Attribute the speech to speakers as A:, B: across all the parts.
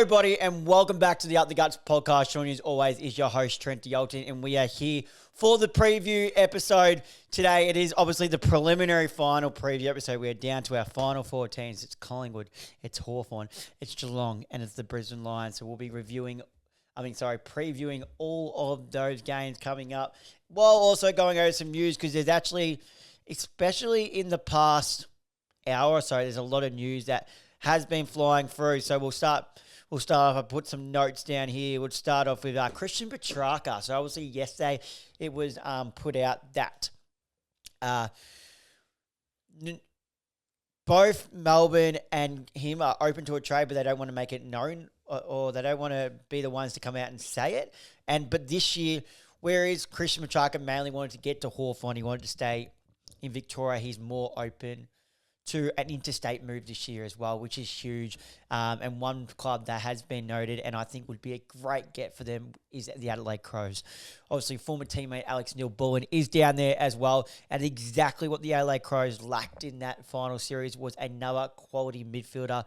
A: everybody, and welcome back to the Up the Guts podcast. Sean, as always, is your host, Trent D'Alton, and we are here for the preview episode. Today, it is obviously the preliminary final preview episode. We're down to our final four teams. It's Collingwood, it's Hawthorn, it's Geelong, and it's the Brisbane Lions. So we'll be previewing all of those games coming up, while also going over some news, because there's actually, especially in the past hour or so, there's a lot of news that has been flying through. So we'll start off. I put some notes down here. We'll start off with Christian Petrarca. So obviously yesterday it was put out that both Melbourne and him are open to a trade, but they don't want to make it known, or they don't want to be the ones to come out and say it. But this year, whereas Christian Petrarca mainly wanted to get to Hawthorn, he wanted to stay in Victoria, he's more open to an interstate move this year as well, which is huge. And one club that has been noted and I think would be a great get for them is the Adelaide Crows. Obviously, former teammate Alex Neil-Bullen is down there as well. And exactly what the Adelaide Crows lacked in that final series was another quality midfielder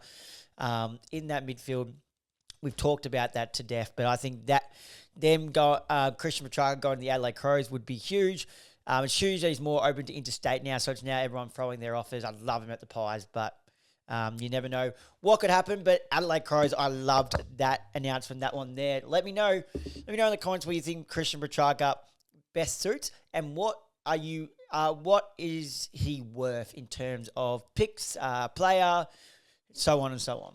A: in that midfield. We've talked about that to death, but I think that Christian Petrarca going to the Adelaide Crows would be huge. It's huge that he's more open to interstate now, so it's now everyone throwing their offers. I love him at the Pies, but you never know what could happen. But Adelaide Crows, I loved that announcement, that one there. Let me know in the comments where you think Christian Petrarca best suits, and what is he worth in terms of picks, player, so on and so on.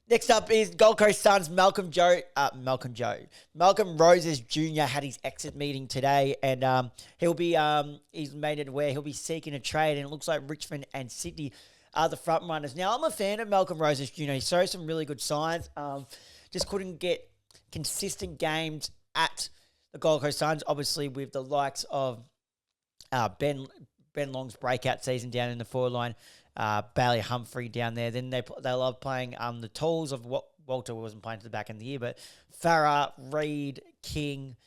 A: Next up is Gold Coast Suns, Malcolm Roses Jr. had his exit meeting today, and he's made it aware he'll be seeking a trade, and it looks like Richmond and Sydney are the front runners. Now, I'm a fan of Malcolm Roses Jr. He showed some really good signs, just couldn't get consistent games at the Gold Coast Suns, obviously with the likes of Ben Long's breakout season down in the forward line, Bailey Humphrey down there. Then they love playing the tools of what Walter wasn't playing to the back end of the year, but Farah, Reid, King,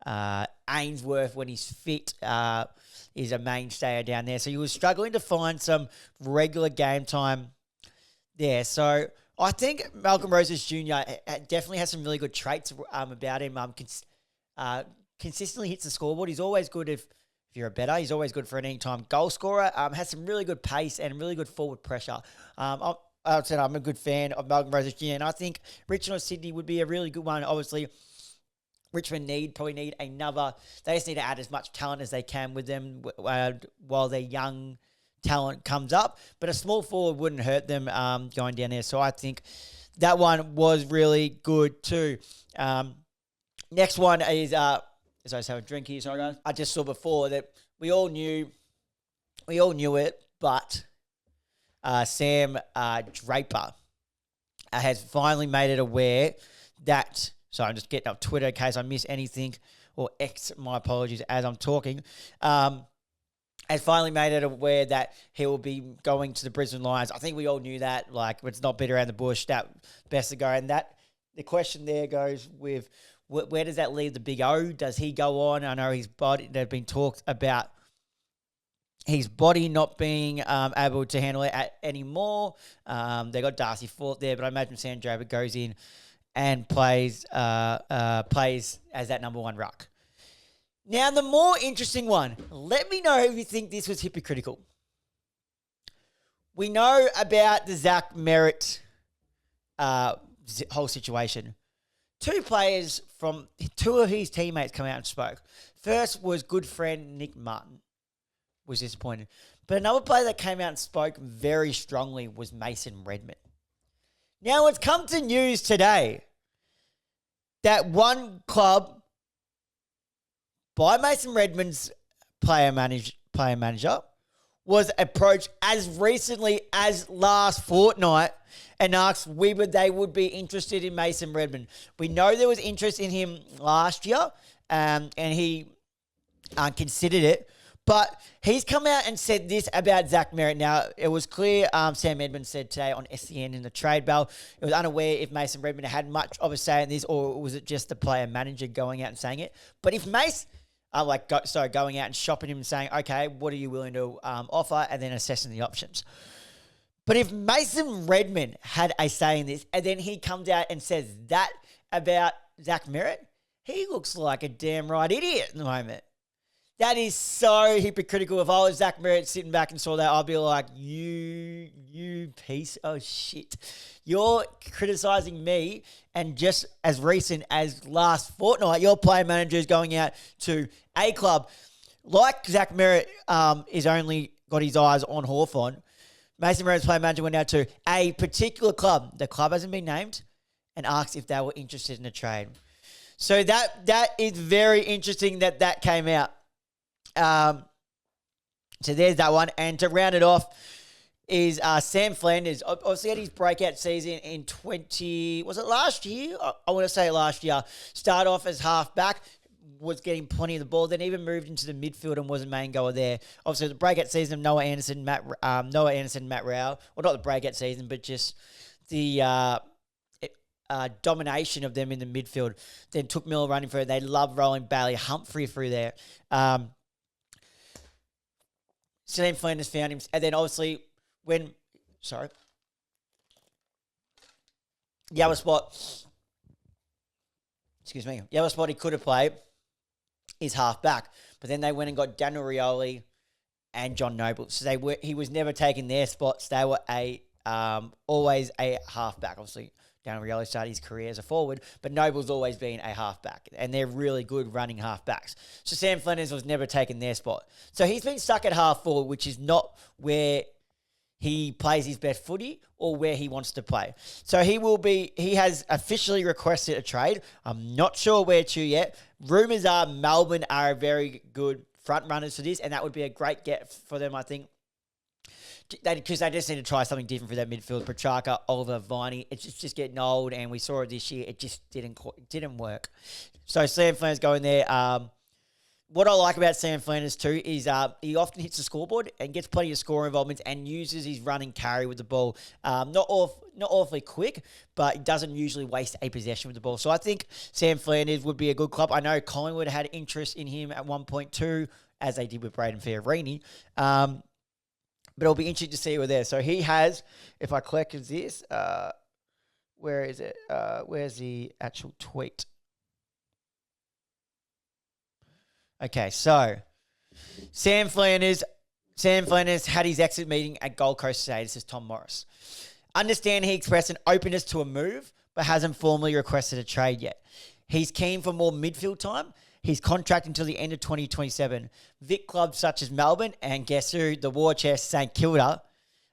A: Ainsworth when he's fit is a mainstay down there. So he was struggling to find some regular game time there. So I think Malcolm Roses Jr. definitely has some really good traits about him. Consistently hits the scoreboard. He's always good if you're a bettor. He's always good for an anytime goal scorer. Has some really good pace and really good forward pressure. I'm a good fan of Malcolm Roses Jr. And I think Richmond or Sydney would be a really good one. Obviously, Richmond probably need another. They just need to add as much talent as they can with them while their young talent comes up. But a small forward wouldn't hurt them going down there. So I think that one was really good too. Next one is... as I was having a drink here, sorry guys. I just saw before that we all knew it, but Sam Draper has finally made it aware that, so I'm just getting up Twitter in case I miss anything, or X, my apologies, as I'm talking, has finally made it aware that he will be going to the Brisbane Lions. I think we all knew that, like, it's not beat around the bush, that best to go. And that the question there goes with, where does that leave the Big O? Does he go on? I know his body, there's been talked about his body not being able to handle it anymore. They got Darcy Fort there, but I imagine Sam Draper goes in and plays as that number one ruck. Now, the more interesting one, let me know if you think this was hypocritical. We know about the Zach Merritt whole situation. Two of his teammates come out and spoke. First was good friend Nick Martin, was disappointed. But another player that came out and spoke very strongly was Mason Redman. Now, it's come to news today that one club, by Mason Redman's player manager, was approached as recently as last fortnight and asked whether they would be interested in Mason Redman. We know there was interest in him last year, and he considered it. But he's come out and said this about Zach Merritt. Now, it was clear, Sam Edmonds said today on SEN in the trade bell, he was unaware if Mason Redman had much of a say in this, or was it just the player manager going out and saying it. But if Mace... going out and shopping him and saying, okay, what are you willing to offer, and then assessing the options. But if Mason Redmond had a say in this, and then he comes out and says that about Zach Merritt, he looks like a damn right idiot at the moment. That is so hypocritical. If I was Zach Merritt sitting back and saw that, I'd be like, you piece of shit. You're criticizing me, and just as recent as last fortnight, your player manager is going out to a club. Like Zach Merritt is only got his eyes on Hawthorn, Mason Redmond's player manager went out to a particular club. The club hasn't been named, and asked if they were interested in a trade. So that is very interesting that came out. So there's that one. And to round it off is Sam Flanders. Obviously had his breakout season in was it last year? I want to say last year. Started off as half-back, was getting plenty of the ball, then even moved into the midfield and was a main goer there. Obviously the breakout season of Noah Anderson, Matt Rao. Well, not the breakout season, but just the domination of them in the midfield. Then took Miller running for it. They love rolling Bailey Humphrey through there. Sam Flanders found him. And then obviously Yellow spot he could have played is half back. But then they went and got Daniel Rioli and John Noble. So he was never taking their spots. They were always a half back. Obviously, Daniel Rioli started his career as a forward, but Noble's always been a half-back, and they're really good running half-backs. So Sam Flanders was never taking their spot. So he's been stuck at half-forward, which is not where he plays his best footy or where he wants to play. So he has officially requested a trade. I'm not sure where to yet. Rumours are Melbourne are a very good front runners for this, and that would be a great get for them, I think. Because they just need to try something different for that midfield. Petrarca, Oliver, Viney. It's just getting old, and we saw it this year. It just didn't work. So Sam Flanders going there. What I like about Sam Flanders too is he often hits the scoreboard and gets plenty of score involvements and uses his run and carry with the ball. Not awfully quick, but he doesn't usually waste a possession with the ball. So I think Sam Flanders would be a good club. I know Collingwood had interest in him at 1.2, as they did with Braden Fiorini. But it'll be interesting to see who are there. So he has, if I click this, where is it? Where's the actual tweet? Okay, so Sam Flanders had his exit meeting at Gold Coast today. This is Tom Morris. Understand he expressed an openness to a move, but hasn't formally requested a trade yet. He's keen for more midfield time. He's contract until the end of 2027. Vic clubs such as Melbourne and guess who? The war chest St Kilda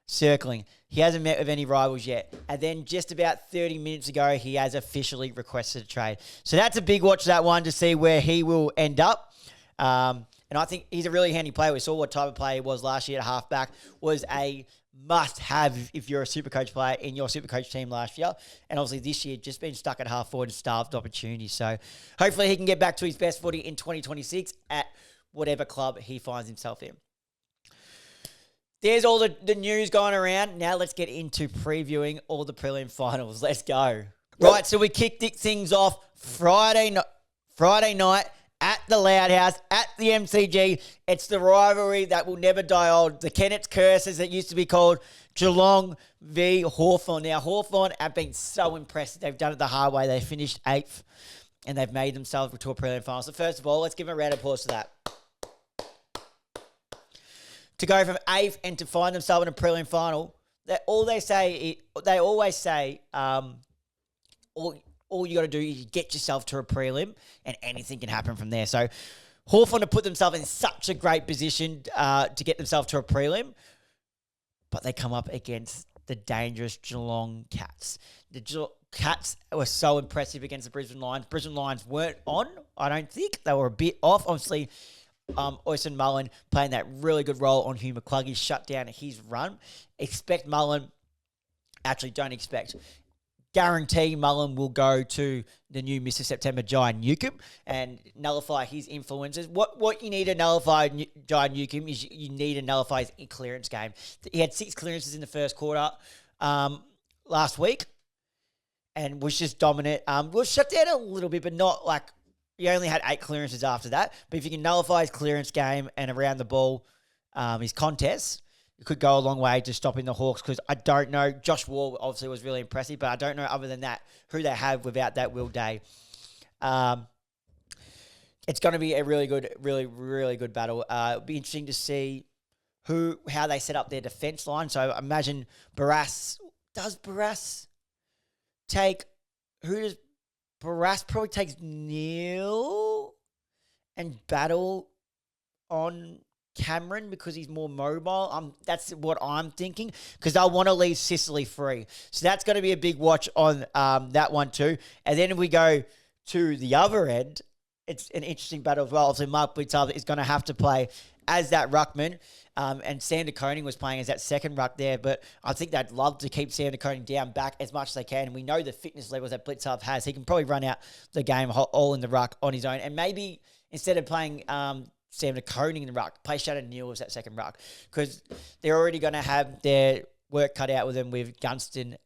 A: circling. He hasn't met with any rivals yet. And then just about 30 minutes ago, he has officially requested a trade. So that's a big watch, that one, to see where he will end up. And I think he's a really handy player. We saw what type of player he was last year at halfback. Was a must-have if you're a Supercoach player in your Supercoach team last year. And obviously this year, just been stuck at half forward and starved opportunities. So hopefully he can get back to his best footy in 2026 at whatever club he finds himself in. There's all the news going around. Now let's get into previewing all the prelim finals. Let's go. Right, so we kicked things off Friday night at the Loud House, at the MCG. It's the rivalry that will never die old. The Kennett's Curse, as it used to be called, Geelong v Hawthorn. Now, Hawthorn have been so impressive. They've done it the hard way. They finished 8th, and they've made themselves to a prelim final. So first of all, let's give them a round of applause for that. To go from 8th and to find themselves in a prelim final, they always say, all you got to do is get yourself to a prelim and anything can happen from there. So Hawthorn have put themselves in such a great position to get themselves to a prelim, but they come up against the dangerous Geelong Cats. The Cats were so impressive against the Brisbane Lions. Brisbane Lions weren't on, I don't think. They were a bit off. Obviously, Oyson Mullen playing that really good role on Hugh McCluggey, shut down his run. Guarantee Mullen will go to the new Mr. September Jai Newcomb and nullify his influences. What you need to nullify Jai Newcomb is you need to nullify his clearance game. He had 6 clearances in the first quarter last week and was just dominant. Was shut down a little bit, but not like he only had 8 clearances after that. But if you can nullify his clearance game and around the ball, his contests, it could go a long way to stopping the Hawks because I don't know. Josh Wall obviously was really impressive, but I don't know other than that who they have without that Will Day. It's going to be a really good, really, really good battle. It'll be interesting to see how they set up their defense line. So imagine Barras. Does Barras take Barras probably takes Neil and battle on Cameron because he's more mobile. That's what I'm thinking because they'll want to leave Sicily free. So that's going to be a big watch on that one too. And then if we go to the other end, it's an interesting battle as well. Obviously, Mark Blicavs is going to have to play as that ruckman. And Sander Koning was playing as that second ruck there, but I think they'd love to keep Sander Koning down back as much as they can. And we know the fitness levels that Blicavs has. He can probably run out the game all in the ruck on his own. And maybe instead of playing Sander Koning in the ruck, play Shannon Neal as that second ruck because they're already going to have their work cut out with them with Gunston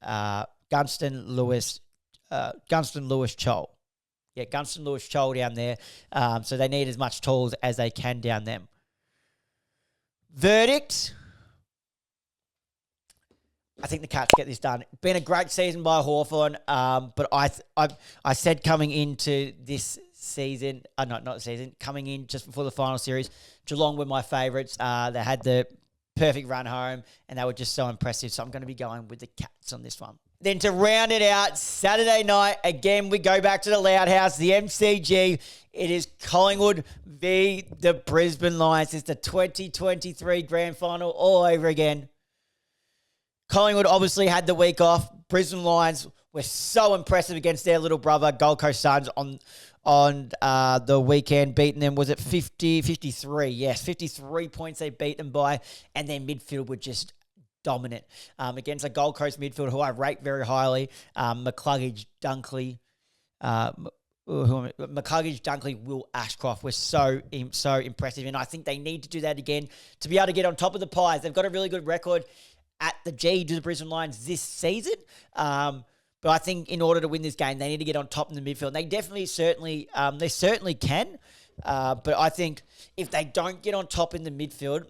A: Lewis Chol. Yeah, Gunston Lewis Chol down there. So they need as much tools as they can down them. Verdict. I think the Cats get this done. Been a great season by Hawthorn, but I said coming into this season, not season, coming in just before the final series, Geelong were my favourites. They had the perfect run home, and they were just so impressive. So I'm going to be going with the Cats on this one. Then to round it out, Saturday night, again, we go back to the Loud House, the MCG. It is Collingwood v. the Brisbane Lions. It's the 2023 Grand Final all over again. Collingwood obviously had the week off. Brisbane Lions were so impressive against their little brother, Gold Coast Suns, on the weekend, beating them. Was it 53? Yes, 53 points they beat them by, and their midfield were just dominant against a Gold Coast midfield who I rate very highly. McCluggage, Dunkley, Will Ashcroft were so impressive, and I think they need to do that again to be able to get on top of the Pies. They've got a really good record at the G to the Brisbane Lions this season, but I think in order to win this game, they need to get on top in the midfield. And they certainly can, but I think if they don't get on top in the midfield,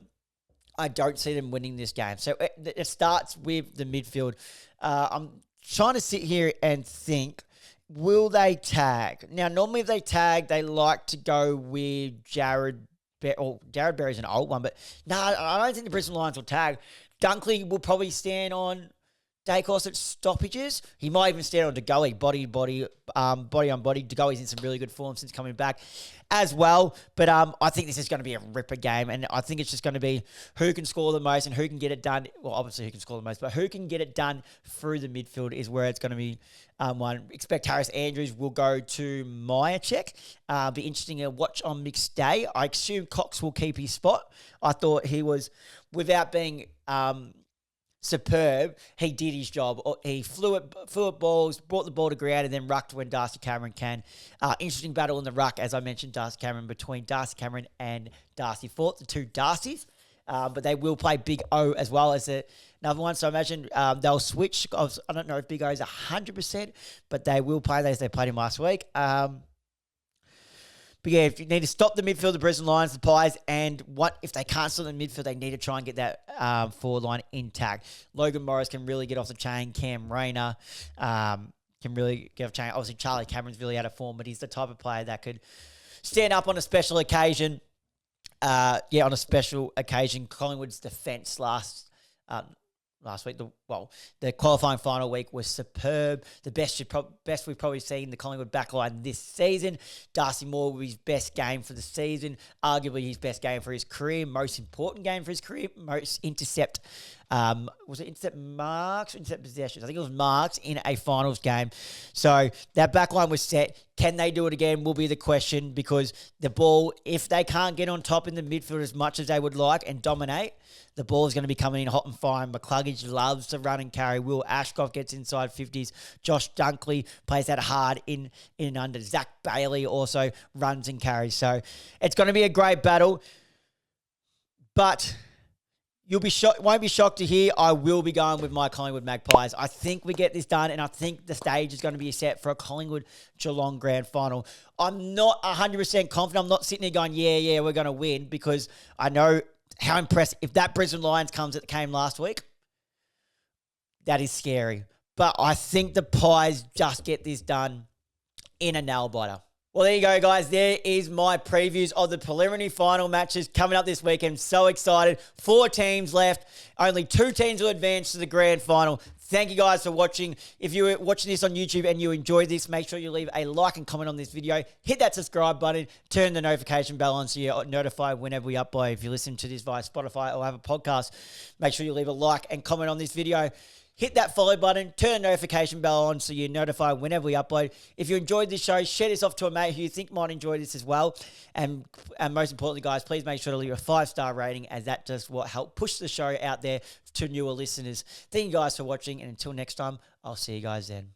A: I don't see them winning this game. So it starts with the midfield. I'm trying to sit here and think, will they tag? Now, normally if they tag, they like to go with Jared Berry's an old one, but no, I don't think the Brisbane Lions will tag. Dunkley will probably stand on Dacos at stoppages. He might even stand on DeGoey, body on body. DeGoey's in some really good form since coming back as well. But I think this is going to be a ripper game, and I think it's just going to be who can score the most and who can get it done. Well, obviously who can score the most, but who can get it done through the midfield is where it's going to be one. Expect Harris Andrews will go to Myercheck. Be interesting to watch on mixed day. I assume Cox will keep his spot. I thought he was, without being superb, he did his job. He flew at balls, brought the ball to ground, and then rucked when Darcy Cameron can. Interesting battle in the ruck, as I mentioned, Darcy Cameron, between Darcy Cameron and Darcy Fort, the two Darcys. But they will play Big O as well as another one. So I imagine they'll switch. I don't know if Big O is 100%, but they will play as they played him last week. But yeah, if you need to stop the midfield, the Brisbane Lions, the Pies, and what if they can't stop the midfield, they need to try and get that forward line intact. Logan Morris can really get off the chain. Cam Rayner can really get off the chain. Obviously, Charlie Cameron's really out of form, but he's the type of player that could stand up on a special occasion. On a special occasion, Collingwood's defence last week, the qualifying final week was superb. The best we've probably seen the Collingwood backline this season. Darcy Moore with his best game for the season, arguably his best game for his career, most important game for his career, most intercept. Was it intercept marks or intercept possessions? I think it was marks in a finals game. So that backline was set. Can they do it again will be the question, because the ball, if they can't get on top in the midfield as much as they would like and dominate, the ball is going to be coming in hot and fine. McCluggage loves to run and carry. Will Ashcroft gets inside 50s. Josh Dunkley plays that hard in and under. Zach Bailey also runs and carries. So it's going to be a great battle. But you'll be won't be shocked to hear I will be going with my Collingwood Magpies. I think we get this done, and I think the stage is going to be set for a Collingwood-Geelong Grand Final. I'm not 100% confident. I'm not sitting there going, yeah, we're going to win, because I know how impressed. If that Brisbane Lions came last week, that is scary. But I think the Pies just get this done in a nail biter. Well, there you go, guys. There is my previews of the preliminary final matches coming up this weekend. So excited. 4 teams left. Only 2 teams will advance to the grand final. Thank you guys for watching. If you're watching this on YouTube and you enjoyed this, make sure you leave a like and comment on this video. Hit that subscribe button. Turn the notification bell on so you're notified whenever we upload. If you listen to this via Spotify or have a podcast, make sure you leave a like and comment on this video. Hit that follow button, turn the notification bell on so you're notified whenever we upload. If you enjoyed this show, share this off to a mate who you think might enjoy this as well. And most importantly, guys, please make sure to leave a 5-star rating, as that does what help push the show out there to newer listeners. Thank you guys for watching, and until next time, I'll see you guys then.